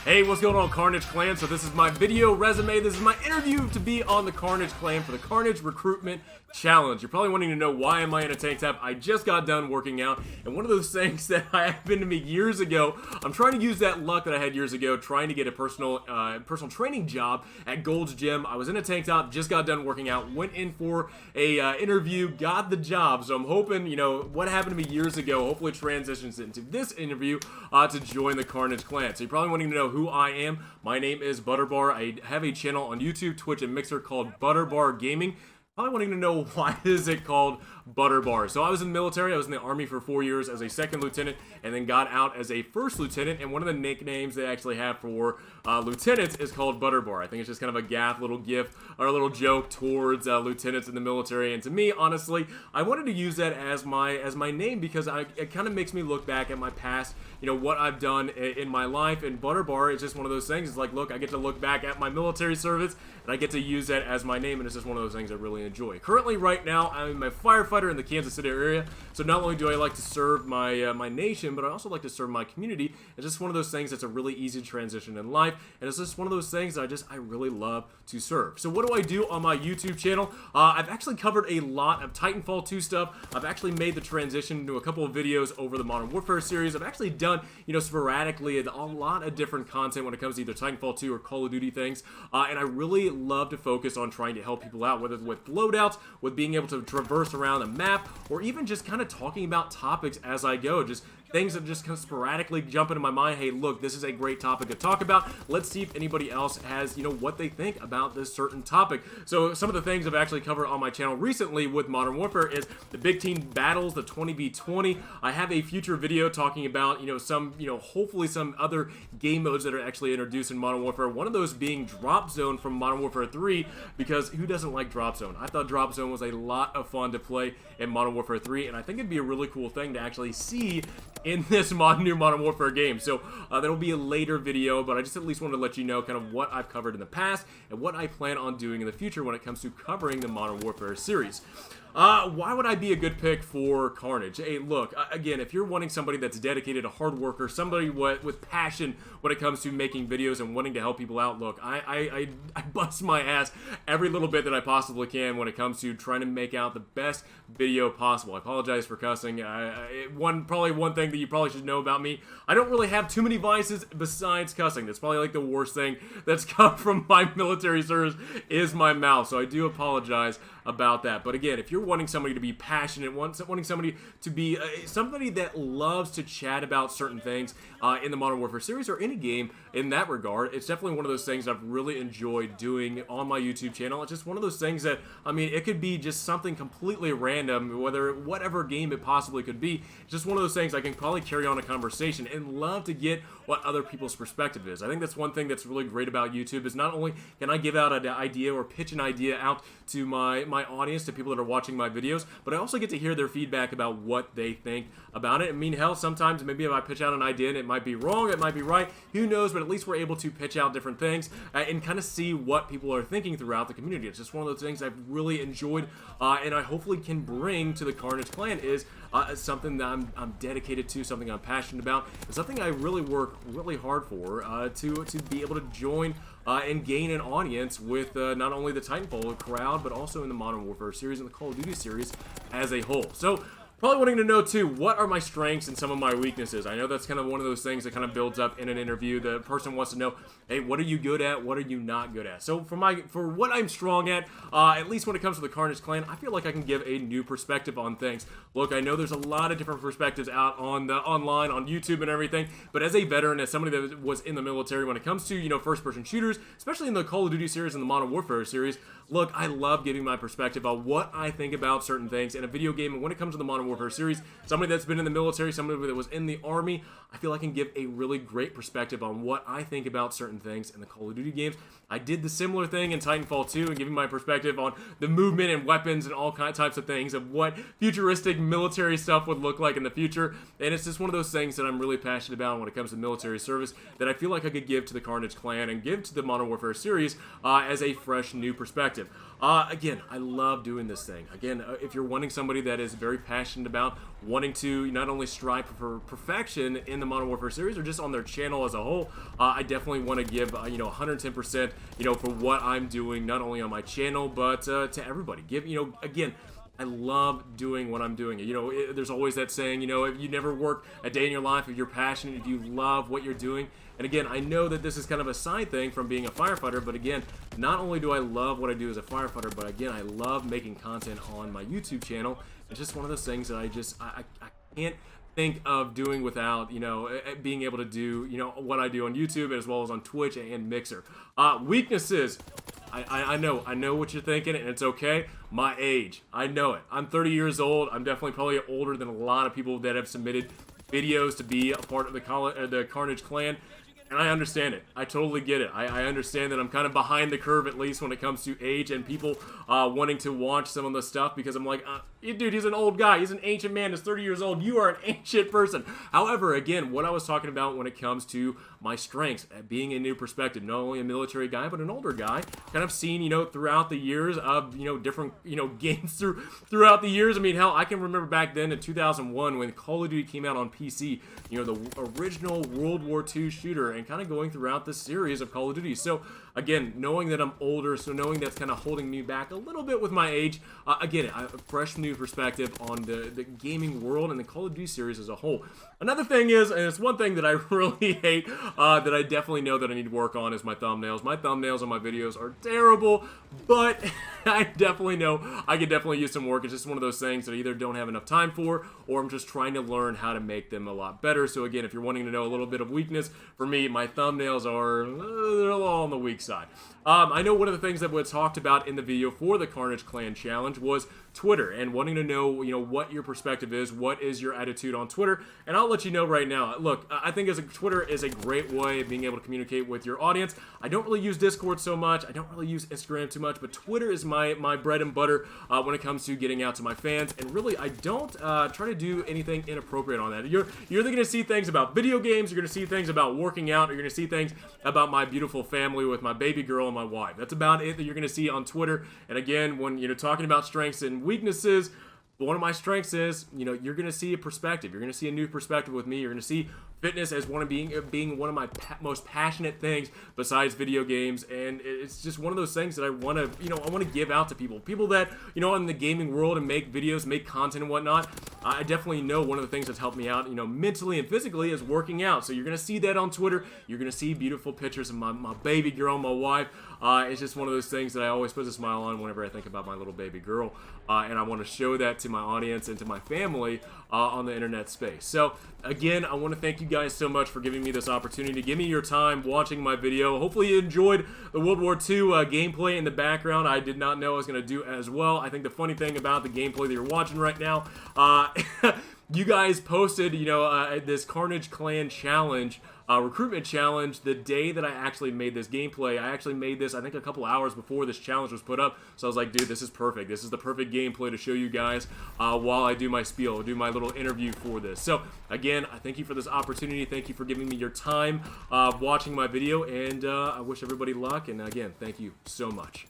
Hey, what's going on, Carnage Clan? So this is my video resume. This is my interview to be on the Carnage Clan for the Carnage Recruitment Challenge. You're probably wanting to know, why am I in a tank top? I just got done working out, and one of those things that happened to me years ago, I'm trying to use that luck that I had years ago, trying to get a personal training job at Gold's Gym. I was in a tank top, just got done working out, went in for a interview, got the job. So I'm hoping, you know, what happened to me years ago hopefully transitions into this interview to join the Carnage Clan. So you're probably wanting to know who I am. My name is Butterball. I have a channel on YouTube, Twitch, and Mixer called Butterball Gaming. Probably wanting to know, why is it called Butterball? So I was in the military. I was in the Army for 4 years as a second lieutenant, and then got out as a first lieutenant. And one of the nicknames they actually have for lieutenants is called Butterball. I think it's just kind of a gaff, little gif, or a little joke towards lieutenants in the military. And to me, honestly, I wanted to use that as my name because it kind of makes me look back at my past, you know, what I've done in my life. And Butterball is just one of those things. It's like, look, I get to look back at my military service, and I get to use that as my name, and it's just one of those things I really enjoy. Currently, right now, I'm a firefighter in the Kansas City area, so not only do I like to serve my my nation, but I also like to serve my community. It's just one of those things that's a really easy transition in life, and it's just one of those things that I really love to serve. So what do I do on my YouTube channel? I've actually covered a lot of Titanfall 2 stuff. I've actually made the transition into a couple of videos over the Modern Warfare series. I've actually done, you know, sporadically a lot of different content when it comes to either Titanfall 2 or Call of Duty things, and I really love to focus on trying to help people out, whether it's with loadouts, with being able to traverse around a map, or even just kind of talking about topics as I go, just things that just kind of sporadically jump into my mind. Hey, look, this is a great topic to talk about. Let's see if anybody else has, you know, what they think about this certain topic. So some of the things I've actually covered on my channel recently with Modern Warfare is the big team battles, the 20v20. I have a future video talking about, you know, some, you know, hopefully some other game modes that are actually introduced in Modern Warfare. One of those being Drop Zone from Modern Warfare 3, because who doesn't like Drop Zone? I thought Drop Zone was a lot of fun to play in Modern Warfare 3, and I think it'd be a really cool thing to actually see in this new Modern Warfare game. So that'll be a later video, but I just at least wanted to let you know kind of what I've covered in the past and what I plan on doing in the future when it comes to covering the Modern Warfare series. Why would I be a good pick for Carnage? Hey, look, again, if you're wanting somebody that's dedicated, a hard worker, somebody with passion when it comes to making videos and wanting to help people out, look, I bust my ass every little bit that I possibly can when it comes to trying to make out the best video possible. I apologize for cussing. Probably one thing that you probably should know about me, I don't really have too many vices besides cussing. That's probably like the worst thing that's come from my military service is my mouth, so I do apologize about that. But again, if you're wanting somebody to be passionate, wanting somebody to be somebody that loves to chat about certain things in the Modern Warfare series or any game in that regard, it's definitely one of those things I've really enjoyed doing on my YouTube channel. It's just one of those things that, I mean, it could be just something completely random, whatever game it possibly could be. It's just one of those things I can probably carry on a conversation and love to get what other people's perspective is. I think that's one thing that's really great about YouTube, is not only can I give out an idea or pitch an idea out to my audience, to people that are watching my videos, but I also get to hear their feedback about what they think about it. I mean, hell, sometimes maybe if I pitch out an idea and it might be wrong, it might be right, who knows, but at least we're able to pitch out different things and kind of see what people are thinking throughout the community. It's just one of those things I've really enjoyed and I hopefully can bring to the Carnage Clan, is something that I'm dedicated to, something I'm passionate about, and something I really work really hard for to be able to join and gain an audience with not only the Titanfall crowd, but also in the Modern Warfare series and the Call of Duty series as a whole. So probably wanting to know too, what are my strengths and some of my weaknesses? I know that's kind of one of those things that kind of builds up in an interview. The person wants to know, hey, what are you good at? What are you not good at? So for what I'm strong at least when it comes to the Carnage Clan, I feel like I can give a new perspective on things. Look, I know there's a lot of different perspectives out on online, on YouTube and everything, but as a veteran, as somebody that was in the military, when it comes to, you know, first-person shooters, especially in the Call of Duty series and the Modern Warfare series, look, I love giving my perspective on what I think about certain things in a video game. And when it comes to the Modern Warfare series, somebody that's been in the military, somebody that was in the Army, I feel I can give a really great perspective on what I think about certain things in the Call of Duty games. I did the similar thing in Titanfall 2 and giving my perspective on the movement and weapons and all types of things of what futuristic military stuff would look like in the future. And it's just one of those things that I'm really passionate about when it comes to military service that I feel like I could give to the Carnage Clan and give to the Modern Warfare series as a fresh new perspective. perspective. Again, I love doing this thing. Again, if you're wanting somebody that is very passionate about wanting to not only strive for perfection in the Modern Warfare series or just on their channel as a whole, I definitely want to give 110% for what I'm doing, not only on my channel but to everybody. Give again, I love doing what I'm doing. There's always that saying, if you never work a day in your life, if you're passionate, if you love what you're doing. And again, I know that this is kind of a side thing from being a firefighter, but again, not only do I love what I do as a firefighter, but again, I love making content on my YouTube channel. It's just one of those things that I can't think of doing without, being able to do, what I do on YouTube as well as on Twitch and Mixer. Weaknesses. I know what you're thinking, and it's okay. My age, I know it. I'm 30 years old. I'm definitely probably older than a lot of people that have submitted videos to be a part of the Carnage clan. And I understand it. I totally get it. I understand that I'm kind of behind the curve, at least when it comes to age and people wanting to watch some of the stuff, because I'm like, dude, he's an old guy. He's an ancient man. He's 30 years old. You are an ancient person. However, again, what I was talking about when it comes to my strengths, being a new perspective, not only a military guy, but an older guy, kind of seen, throughout the years of, different, games throughout the years. I mean, hell, I can remember back then in 2001 when Call of Duty came out on PC, the original World War II shooter, and kind of going throughout this series of Call of Duty. So again, knowing that I'm older, so knowing that's kind of holding me back a little bit with my age, I get it. A fresh new perspective on the gaming world and the Call of Duty series as a whole. Another thing is, and it's one thing that I really hate, that I definitely know that I need to work on, is my thumbnails. My thumbnails on my videos are terrible, but I definitely know I could definitely use some work. It's just one of those things that I either don't have enough time for, or I'm just trying to learn how to make them a lot better. So again, if you're wanting to know a little bit of weakness, for me, my thumbnails are they're a little on the weak side. I know one of the things that was talked about in the video for the Carnage Clan Challenge was Twitter, and wanting to know, what your perspective is, what is your attitude on Twitter, and I'll let you know right now. Look, I think Twitter is a great way of being able to communicate with your audience. I don't really use Discord so much. I don't really use Instagram too much, but Twitter is my bread and butter when it comes to getting out to my fans, and really, I don't try to do anything inappropriate on that. You're either going to see things about video games, you're going to see things about working out, or you're going to see things about my beautiful family with my baby girl and my wife. That's about it that you're going to see on Twitter. And again, when talking about strengths and weaknesses, one of my strengths is, you're going to see a perspective. You're going to see a new perspective with me. You're going to see fitness as being one of my most passionate things besides video games, and it's just one of those things that I want to give out to people that in the gaming world and make videos, make content and whatnot. I definitely know one of the things that's helped me out, mentally and physically, is working out. So you're gonna see that on Twitter. You're gonna see beautiful pictures of my baby girl, my wife. It's just one of those things that I always put a smile on whenever I think about my little baby girl, and I want to show that to my audience and to my family on the internet space. So again, I want to thank you guys so much for giving me this opportunity. Give me your time watching my video. Hopefully you enjoyed the World War II gameplay in the background. I did not know I was going to do as well. I think the funny thing about the gameplay that you're watching right now, you guys posted, this Carnage Clan Challenge, recruitment challenge, the day that I actually made this gameplay. I actually made this, I think, a couple hours before this challenge was put up. So I was like, dude, this is perfect. This is the perfect gameplay to show you guys while I do my spiel, do my little interview for this. So again, I thank you for this opportunity. Thank you for giving me your time watching my video, and I wish everybody luck. And again, thank you so much.